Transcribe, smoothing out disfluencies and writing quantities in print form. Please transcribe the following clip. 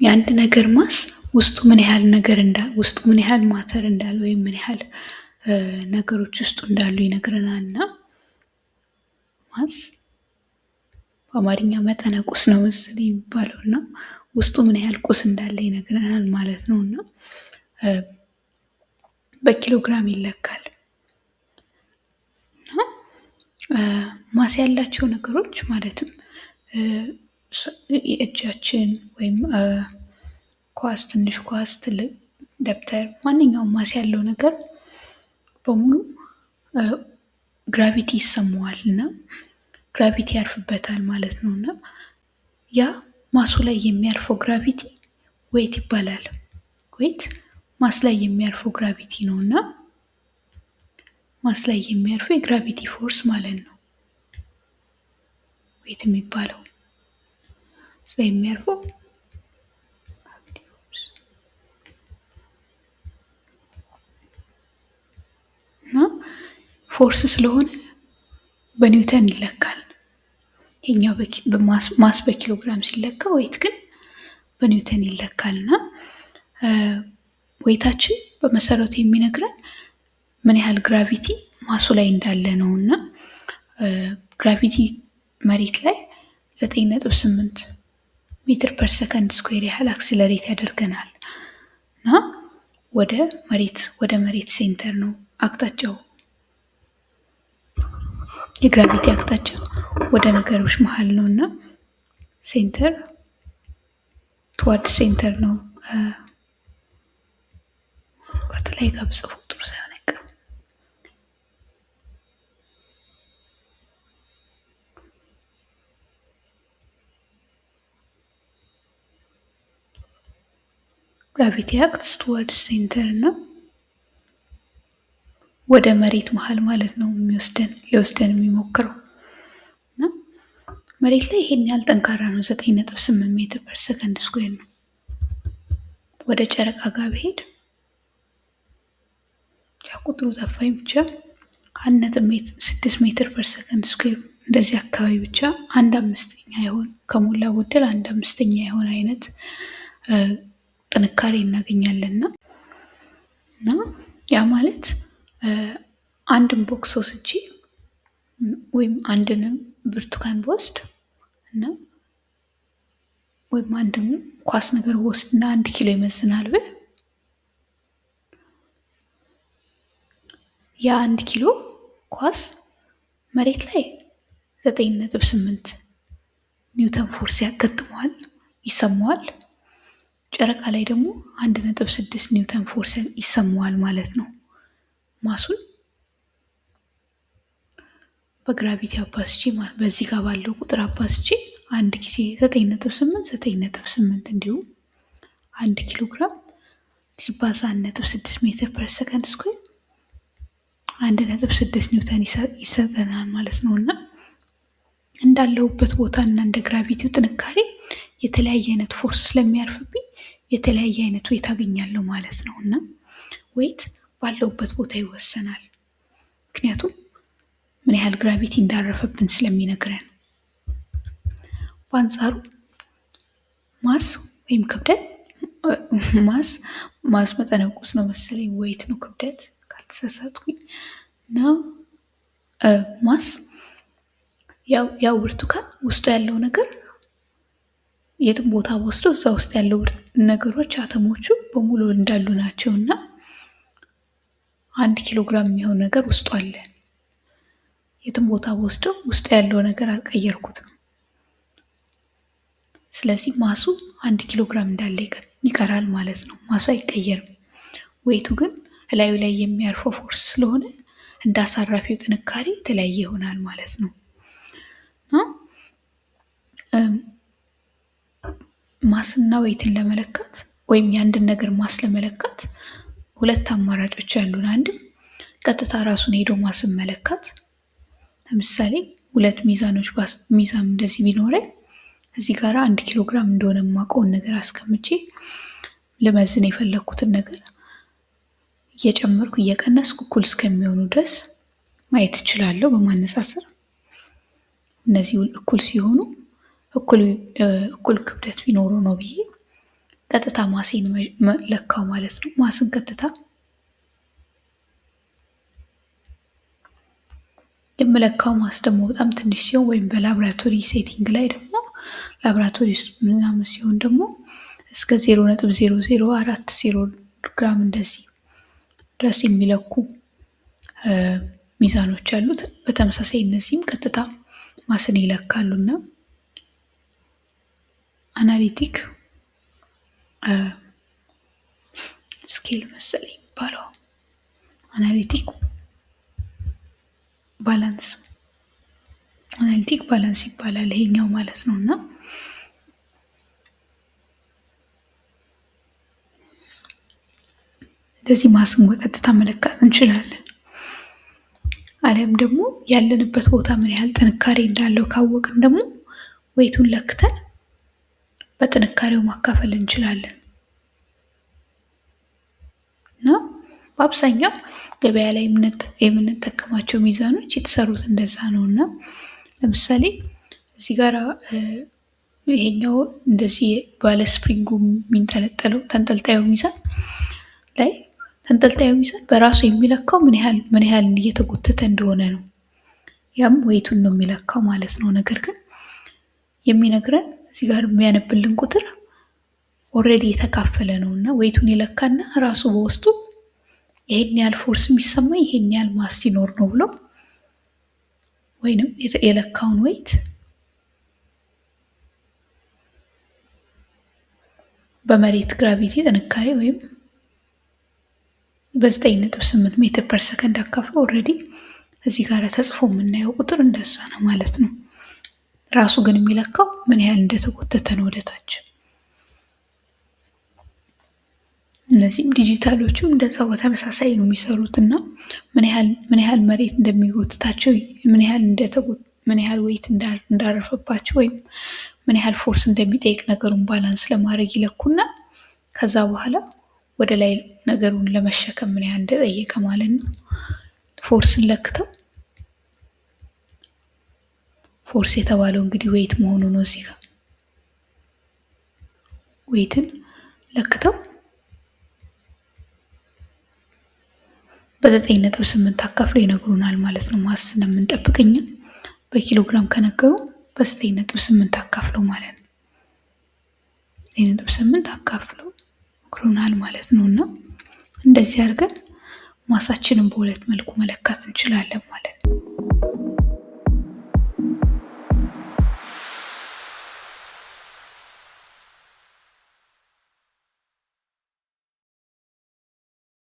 የአንድ ነገር ማስ ውስጡ ምን ያህል ማተር እንዳለ ወይም ምን ያህል ነገሮች ውስጡ እንዳሉ ይነግረናል። እና ማስ በአማርኛ መጠነ ቁስ ነው መሰለኝ የሚባለው እና ውስጡ ምን ያህል ቁስ እንዳለ ይነግረናል ማለት ነው። እና በኪሎግራም ይለካል። ማስ ያላቸው ነገሮች ማለትም የእጃችን ወይም ኳስ፣ ትንሽ ኳስ፣ ትልቅ ደብተር፣ ማንኛውም ማስ ያለው ነገር በሙሉ ግራቪቲ ይሰማዋል እና ግራቪቲ ያርፍበታል ማለት ነው። እና ያ ማሱ ላይ የሚያርፈው ግራቪቲ ዌይት ይባላል። ዌይት ማስ ላይ የሚያርፈው ግራቪቲ ነው እና ማስ ላይ የሚያርፈው የግራቪቲ ፎርስ ማለት ነው ዌይት የሚባለው ላይ የሚያርፈው እና ፎርስ ስለሆነ በኒውተን ይለካል። ይሄኛው ማስ በኪሎግራም ሲለካ ዌይት ግን በኒውተን ይለካል። እና ዌይታችን በመሰረቱ የሚነግረን ምን ያህል ግራቪቲ ማሱ ላይ እንዳለ ነው። እና ግራቪቲ መሬት ላይ 9.8 ሜትር ፐር ሰከንድ ስኩዌር ያህል አክሲለሬት ያደርገናል እና ወደ መሬት ሴንተር ነው አቅጣጫው። የግራቪቲ አቅጣጫው ወደ ነገሮች መሀል ነው እና ሴንተር ትዋርድ ሴንተር ነው። በተለይ ጋር ብጽፉ ጥሩ ሳይሆን አይቀርም። ግራቪቲ አክትስ ትዋርድ ሴንተር እና ወደ መሬት መሀል ማለት ነው ሊወስደን የሚሞክረው እና መሬት ላይ ይሄን ያህል ጠንካራ ነው። 9.8 ሜትር ፐር ሰከንድ ስኩዌር ነው። ወደ ጨረቃ ጋር ብሄድ ቁጥሩ ጠፋኝ ብቻ 1.6 ሜትር ፐር ሰከንድ ስኩዌር እንደዚህ አካባቢ ብቻ 1/5 ይሆን ከሞላ ጎደል 1/5 የሆነ አይነት ጥንካሬ እናገኛለን። እና ያ ማለት አንድን ቦክስ ወስጄ ወይም አንድን ብርቱካን በወስድ እና ወይም አንድን ኳስ ነገር በወስድ እና 1 ኪሎ ይመዝናል ብል ያ 1 ኪሎ ኳስ መሬት ላይ 9.8 ኒውተን ፎርስ ያጋጥመዋል ይሰማዋል። ጨረቃ ላይ ደግሞ 1.6 ኒውተን ፎርስ ይሰማዋል ማለት ነው። ማሱን በግራቪቲ አባዝቼ በዚህ ጋር ባለው ቁጥር አባዝቼ 1 ጊዜ 9.8 እንዲሁም 1 ኪሎ ግራም ሲባዛ 1.6 ሜትር ፐር ሰከንድ ስኩዌር 1.6 ኒውተን ይሰጠናል ማለት ነው። እና እንዳለሁበት ቦታ እና እንደ ግራቪቲው ጥንካሬ የተለያየ አይነት ፎርስ ስለሚያርፍብኝ የተለያየ አይነት ዌይት አገኛለሁ ማለት ነው። እና ዌይት ባለውበት ቦታ ይወሰናል። ምክንያቱም ምን ያህል ግራቪቲ እንዳረፈብን ስለሚነግረን። በአንጻሩ ማስ ወይም ክብደት ማስ መጠነ ቁስ ነው መሰለኝ ዌይት ነው ክብደት ካልተሳሳትኩኝ። እና ማስ ያው ብርቱካን ውስጡ ያለው ነገር የትም ቦታ ወስዶ እዛ ውስጥ ያለው ነገሮች አተሞቹ በሙሉ እንዳሉ ናቸው እና 1 ኪሎ ግራም የሚሆን ነገር ውስጡ አለ። የትም ቦታ ወስዶ ውስጡ ያለው ነገር አልቀየርኩትም። ስለዚህ ማሱ 1 ኪሎ ግራም እንዳለ ይቀራል ማለት ነው። ማሱ አይቀየርም። ዌይቱ ግን እላዩ ላይ የሚያርፈው ፎርስ ስለሆነ እንዳሳራፊው ጥንካሬ የተለያየ ይሆናል ማለት ነው። ማስና ዌይትን ለመለካት ወይም የአንድን ነገር ማስ ለመለካት 2 አማራጮች አሉን። አንድም ቀጥታ ራሱን ሄዶ ማስን መለካት። ለምሳሌ 2 ሚዛን እንደዚህ ቢኖረኝ እዚህ ጋር 1 ኪሎ ግራም እንደሆነ የማውቀውን ነገር አስቀምጬ ልመዝን የፈለኩትን ነገር እየጨመርኩ እየቀነስኩ እኩል እስከሚሆኑ ድረስ ማየት እችላለሁ በማነጻጸር። እነዚህ እኩል ሲሆኑ እኩል ክብደት ቢኖሩ ነው ብዬ ቀጥታ ማሴን ለካው ማለት ነው። ማስን ቀጥታ የምለካው ማስ ደግሞ በጣም ትንሽ ሲሆን ወይም በላብራቶሪ ሴቲንግ ላይ ደግሞ ላብራቶሪ ውስጥ ምናምን ሲሆን ደግሞ እስከ 0.0040 ግራም እንደዚህ ድረስ የሚለኩ ሚዛኖች አሉት። በተመሳሳይ እነዚህም ቀጥታ ማስን ይለካሉና አናሊቲክ ስኬል መሰለኝ ይባላል። አናሊቲክ ባላንስ ይባላል ይሄኛው ማለት ነው። እና እንደዚህ ማስን በቀጥታ መለካት እንችላለን። አሊያም ደግሞ ያለንበት ቦታ ምን ያህል ጥንካሬ እንዳለው ካወቅን ደግሞ ዌይቱን ለክተን በጥንካሬው ማካፈል እንችላለን። እና በአብዛኛው ገበያ ላይ የምንጠቀማቸው ሚዛኖች የተሰሩት እንደዛ ነው። እና ለምሳሌ እዚህ ጋር ይሄኛው እንደዚህ ባለ ስፕሪንጉ የሚንጠለጠለው ተንጠልጣዩ ሚዛን ላይ ተንጠልጣዩ ሚዛን በራሱ የሚለካው ምን ያህል እየተጎተተ እንደሆነ ነው። ያም ዌይቱን ነው የሚለካው ማለት ነው። ነገር ግን የሚነግረን እዚህ ጋር የሚያነብልን ቁጥር ኦልሬዲ የተካፈለ ነው እና ዌይቱን ይለካና ራሱ በውስጡ ይሄን ያህል ፎርስ የሚሰማኝ ይሄን ያህል ማስ ሲኖር ነው ብሎ ወይንም የለካውን ዌይት በመሬት ግራቪቲ ጥንካሬ ወይም በ9.8 ሜትር ፐር ሰከንድ አካፍሎ ኦልሬዲ እዚህ ጋር ተጽፎ የምናየው ቁጥር እንደዛ ነው ማለት ነው። ራሱ ግን የሚለካው ምን ያህል እንደተጎተተ ነው ወደታች። እነዚህም ዲጂታሎቹም እንደዛው በተመሳሳይ ነው የሚሰሩት እና ምን ያህል መሬት እንደሚጎትታቸው ምን ያህል ዌይት እንዳረፈባቸው ወይም ምን ያህል ፎርስ እንደሚጠይቅ ነገሩን ባላንስ ለማድረግ ይለኩና ከዛ በኋላ ወደ ላይ ነገሩን ለመሸከም ምን ያህል እንደጠየቀ ማለት ነው ፎርስን ለክተው ፎርስ የተባለው እንግዲህ ዌይት መሆኑ ነው። እዚህ ጋር ዌይትን ለክተው በ9.8 አካፍሎ ይነግሩናል ማለት ነው። ማስ ስለምንጠብቅኛ በኪሎግራም ከነገሩ በ9.8 አካፍለው ማለት ነው። 9.8 አካፍለው ይነግሩናል ማለት ነው። እና እንደዚህ አድርገን ማሳችንን በሁለት መልኩ መለካት እንችላለን ማለት ነው።